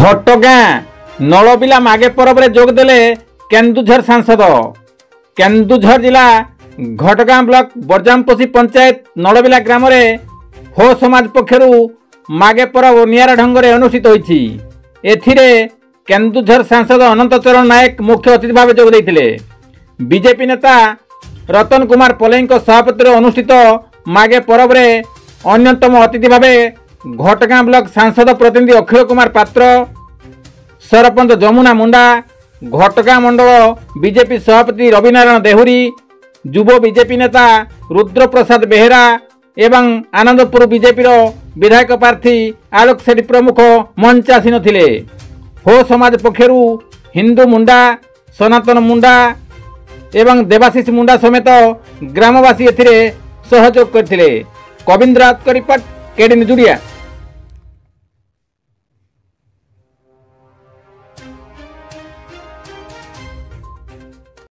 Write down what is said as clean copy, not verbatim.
घटगाँ नलबिला मागे पर्व में जोगदेले केन्दुझर सांसद। केन्दुझर जिला घटगाँ ब्लॉक बरजामपोसी पंचायत नलबिला ग्राम में हो समाज पक्षर मागे पर्व नियारा ढंग से अनुष्ठित होईछि। एथिरे केन्दुझर सांसद अनंत चरण नायक मुख्य अतिथि भाव जोग देइथिले। बीजेपी नेता रतन कुमार पलेई सभापति अनुष्ठित मागे पर्व में अन्यतम अतिथि भाव घटगाँ ब्लॉक सांसद प्रतिनिधि अखिल कुमार पात्र, सरपंच जमुना मुंडा, घटगाँ मंडल बीजेपी सभापति रविनारायण देहुरी, युव बीजेपी नेता रुद्र प्रसाद बेहेरा एवं आनंदपुर बीजेपी विधायक प्रार्थी आलोक सेठी प्रमुख मंच आसी नथिले। हो समाज पक्षर हिंदू मुंडा, सनातन मुंडा एवं देवाशीष मुंडा समेत ग्रामवासी एथिरे सहयोग करथिले। Kavindra Raut report, KD news.